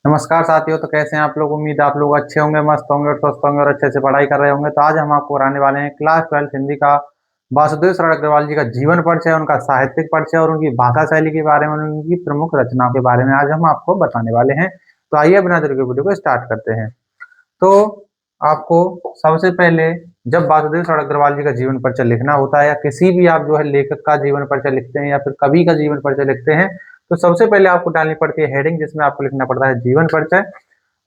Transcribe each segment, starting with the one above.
नमस्कार साथियों। तो कैसे हैं आप लोग? उम्मीद है आप लोग अच्छे होंगे, मस्त होंगे और स्वस्थ होंगे और अच्छे से पढ़ाई कर रहे होंगे। तो आज हम आपको कराने वाले हैं क्लास 12 हिंदी का वासुदेव शरण अग्रवाल जी का जीवन परिचय, उनका साहित्यिक परिचय और उनकी भाषा शैली के बारे में, उनकी प्रमुख रचनाओं के बारे में आज हम आपको बताने वाले हैं। तो आइए बिना देर के वीडियो को स्टार्ट करते हैं। तो आपको सबसे पहले जब वासुदेव शरण अग्रवाल जी का जीवन परिचय लिखना होता है या किसी भी आप जो है लेखक का जीवन परिचय लिखते हैं या फिर कवि का जीवन परिचय लिखते हैं, तो सबसे पहले आपको डालनी पड़ती है हेडिंग, जिसमें आपको लिखना पड़ता है जीवन परिचय।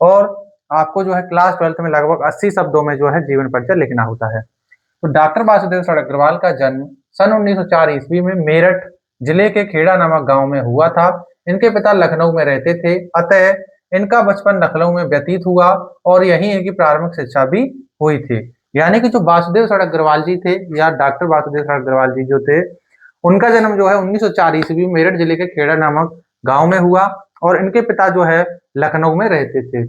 और आपको जो है क्लास 12 में लगभग 80 शब्दों में जो है जीवन परिचय लिखना होता है। तो डॉक्टर वासुदेव शरण अग्रवाल का जन्म सन 1904 ईस्वी में मेरठ जिले के खेड़ा नामक गांव में हुआ था। इनके पिता लखनऊ में रहते थे, अतः इनका बचपन लखनऊ में व्यतीत हुआ और यहीं इनकी प्रारंभिक शिक्षा भी हुई थी। यानी कि जो वासुदेव शरण अग्रवाल जी थे या डॉक्टर वासुदेव शरण अग्रवाल जी जो थे, उनका जन्म जो है 1904 ईस्वी में मेरठ जिले के खेड़ा नामक गांव में हुआ और इनके पिता जो है लखनऊ में रहते थे।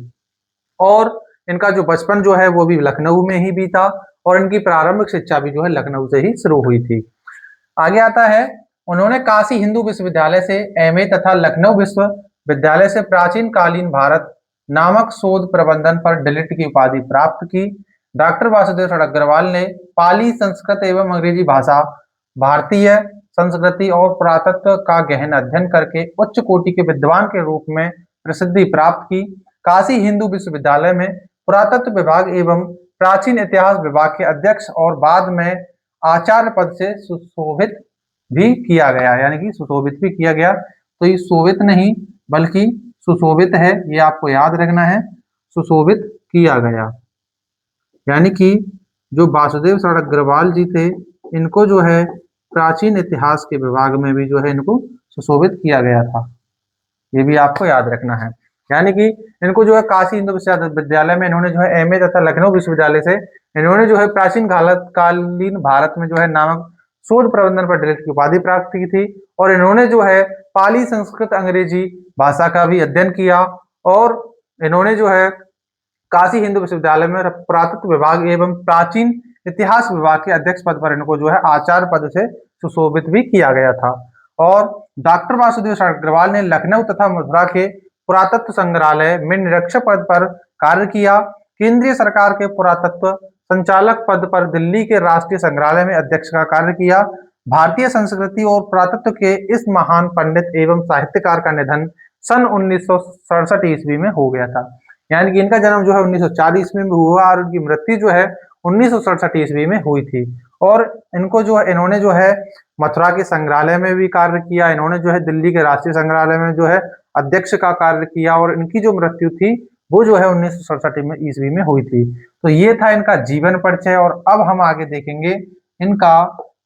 और इनका जो बचपन जो है वो भी लखनऊ में ही बीता और इनकी प्रारंभिक शिक्षा भी जो है लखनऊ से ही शुरू हुई थी। आगे आता है, उन्होंने काशी हिंदू विश्वविद्यालय से एमए तथा लखनऊ विश्वविद्यालय से प्राचीन कालीन भारत नामक शोध प्रबंधन पर डिलिट की उपाधि प्राप्त की। डॉक्टर वासुदेव शरण अग्रवाल ने पाली, संस्कृत एवं अंग्रेजी भाषा, भारतीय संस्कृति और पुरातत्व का गहन अध्ययन करके उच्च कोटि के विद्वान के रूप में प्रसिद्धि प्राप्त की। काशी हिंदू विश्वविद्यालय में पुरातत्व विभाग एवं प्राचीन इतिहास विभाग के अध्यक्ष और बाद में आचार्य पद से सुशोभित भी किया गया, यानी कि सुशोभित भी किया गया। तो ये शोभित नहीं बल्कि सुशोभित है, ये आपको याद रखना है। सुशोभित किया गया, यानी कि जो वासुदेव शरण अग्रवाल जी थे, इनको जो है प्राचीन इतिहास के विभाग में भी जो है इनको सुशोभित किया गया था। ये भी आपको याद रखना है। यानी कि इनको जो है काशी हिंदू विश्वविद्यालय में इन्होंने जो है एमए तथा लखनऊ विश्वविद्यालय से इन्होंने जो है प्राचीन कालीन भारत में जो है नामक शोध प्रबंधन पर डिलिट की उपाधि प्राप्त की थी। और इन्होंने जो है पाली, संस्कृत, अंग्रेजी भाषा का भी अध्ययन किया और इन्होंने जो है काशी हिंदू विश्वविद्यालय में पुरातत्व विभाग एवं प्राचीन इतिहास विभाग के अध्यक्ष पद पर इनको जो है आचार्य पद से सुशोभित भी किया गया था। और डॉक्टर वासुदेव शरण अग्रवाल ने लखनऊ तथा मथुरा के पुरातत्व संग्रहालय में निरीक्षक पद पर कार्य किया। केंद्रीय सरकार के पुरातत्व संचालक पद पर दिल्ली के राष्ट्रीय संग्रहालय में अध्यक्ष का कार्य किया। भारतीय संस्कृति और पुरातत्व के इस महान पंडित एवं साहित्यकार का निधन सन 1967 ईस्वी में हो गया था। यानी कि इनका जन्म जो है 1904 ईस्वी में हुआ और उनकी मृत्यु जो है 1967 ईस्वी में हुई थी। और इनको जो है इन्होंने जो है मथुरा के संग्रहालय में भी कार्य किया, इन्होंने जो है दिल्ली के राष्ट्रीय संग्रहालय में जो है अध्यक्ष का कार्य किया और इनकी जो मृत्यु थी वो जो है 1967 में ईस्वी में हुई थी। तो ये था इनका जीवन परिचय। और अब हम आगे देखेंगे इनका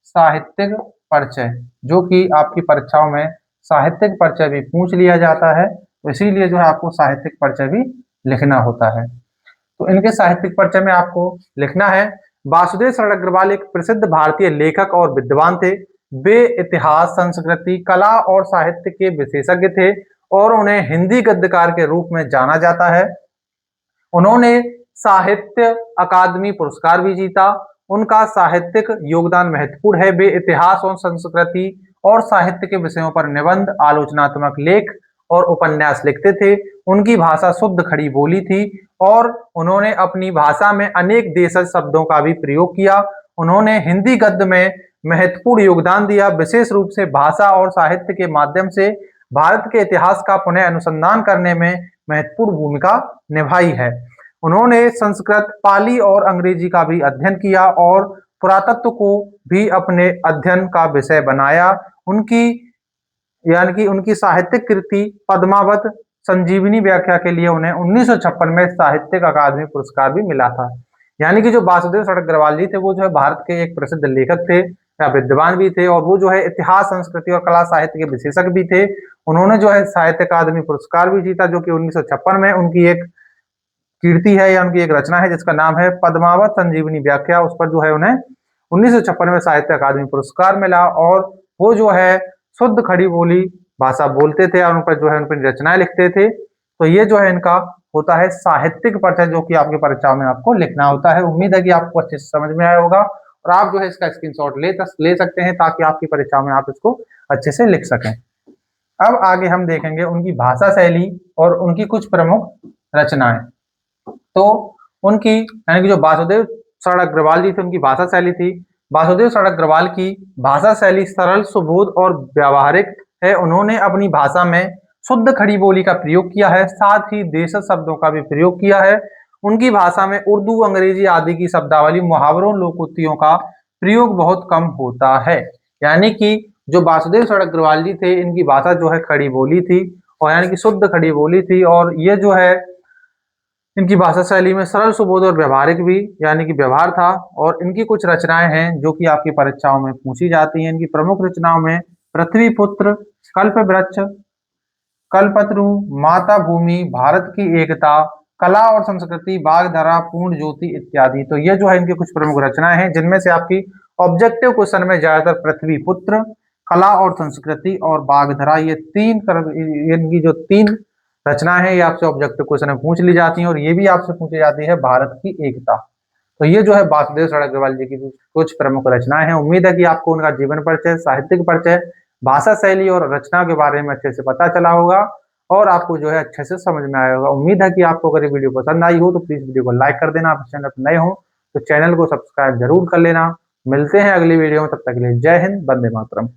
साहित्यिक परिचय, जो कि आपकी परीक्षाओं में साहित्यिक परिचय भी पूछ लिया जाता है, तो इसीलिए जो है आपको साहित्यिक परिचय भी लिखना होता है। तो इनके साहित्यिक परिचय में आपको लिखना है, वासुदेव शरण अग्रवाल एक प्रसिद्ध भारतीय लेखक और विद्वान थे। वे इतिहास, संस्कृति, कला और साहित्य के विशेषज्ञ थे और उन्हें हिंदी गद्यकार के रूप में जाना जाता है। उन्होंने साहित्य अकादमी पुरस्कार भी जीता। उनका साहित्यिक योगदान महत्वपूर्ण है। वे इतिहास और संस्कृति और साहित्य के विषयों पर निबंध, आलोचनात्मक लेख और उपन्यास लिखते थे। उनकी भाषा शुद्ध खड़ी बोली थी और उन्होंने अपनी भाषा में अनेक देशज शब्दों का भी प्रयोग किया। उन्होंने हिंदी गद्य में महत्वपूर्ण योगदान दिया, विशेष रूप से भाषा और साहित्य के माध्यम से भारत के इतिहास का पुनः अनुसंधान करने में महत्वपूर्ण भूमिका निभाई है। उन्होंने संस्कृत, पाली और अंग्रेजी का भी अध्ययन किया और पुरातत्व को भी अपने अध्ययन का विषय बनाया। उनकी यानी कि उनकी साहित्यिक कृति पद्मावत संजीवनी व्याख्या के लिए उन्हें 1956 में साहित्यिक अकादमी पुरस्कार भी मिला था। यानी कि जो वासुदेव शरण अग्रवाल जी थे वो जो है भारत के एक प्रसिद्ध लेखक थे या विद्वान भी थे और वो जो है इतिहास, संस्कृति और कला साहित्य के विशेषज्ञ भी थे। उन्होंने जो है साहित्य अकादमी पुरस्कार भी जीता, जो कि 1956 में उनकी एक कीर्ति है या उनकी एक रचना है जिसका नाम है पद्मावत संजीवनी व्याख्या। उस पर जो है उन्हें 1956 में साहित्य अकादमी पुरस्कार मिला और वो जो है शुद्ध खड़ी बोली भाषा बोलते थे और उन पर जो है उन पर रचनाएं लिखते थे। तो ये जो है इनका होता है साहित्यिक परिचय, जो कि आपकी परीक्षाओं में आपको लिखना होता है। उम्मीद है कि आपको अच्छे से समझ में आया होगा और आप जो है इसका स्क्रीनशॉट ले सकते हैं ताकि आपकी परीक्षाओं में आप इसको अच्छे से लिख सकें। अब आगे हम देखेंगे उनकी भाषा शैली और उनकी कुछ प्रमुख रचनाएं। तो उनकी यानी कि जो वासुदेव शरण अग्रवाल जी थे उनकी भाषा शैली थी। वासुदेव शरण अग्रवाल की भाषा शैली सरल, सुबोध और व्यावहारिक है। उन्होंने अपनी भाषा में शुद्ध खड़ी बोली का प्रयोग किया है, साथ ही देशज शब्दों का भी प्रयोग किया है। उनकी भाषा में उर्दू, अंग्रेजी आदि की शब्दावली, मुहावरों, लोकोक्तियों का प्रयोग बहुत कम होता है। यानी कि जो वासुदेव शरण अग्रवाल जी थे इनकी भाषा जो है खड़ी बोली थी, और यानी कि शुद्ध खड़ी बोली थी, और ये जो है इनकी भाषा शैली में सरल, सुबोध और व्यवहारिक भी यानी कि व्यवहार था। और इनकी कुछ रचनाएं हैं जो कि आपकी परीक्षाओं में पूछी जाती हैं। इनकी प्रमुख रचनाओं में पृथ्वी पुत्र, कल्प वृक्ष, कल्पतरु, माता भूमि, भारत की एकता, कला और संस्कृति, बागधरा, पूर्ण ज्योति इत्यादि। तो ये जो है इनकी कुछ प्रमुख रचनाएं हैं, जिनमें से आपकी ऑब्जेक्टिव क्वेश्चन में ज्यादातर पृथ्वी पुत्र, कला और संस्कृति और बागधरा, ये इनकी जो 3 रचनाएं हैं ये आपसे ऑब्जेक्टिव क्वेश्चन में पूछ ली जाती हैं। और ये भी आपसे पूछी जाती है भारत की एकता। तो ये जो है वासुदेव शरण अग्रवाल जी की कुछ प्रमुख रचनाएं हैं। उम्मीद है कि आपको उनका जीवन परिचय, साहित्यिक परिचय, भाषा शैली और रचना के बारे में अच्छे से पता चला होगा, और आपको जो है अच्छे से समझ में आया होगा। उम्मीद है कि आपको अगर ये वीडियो पसंद आई हो तो प्लीज वीडियो को लाइक कर देना। आप इस चैनल पर नए हो तो चैनल को सब्सक्राइब जरूर कर लेना। मिलते हैं अगली वीडियो में, तब तक के लिए जय हिंद, वंदे मातरम।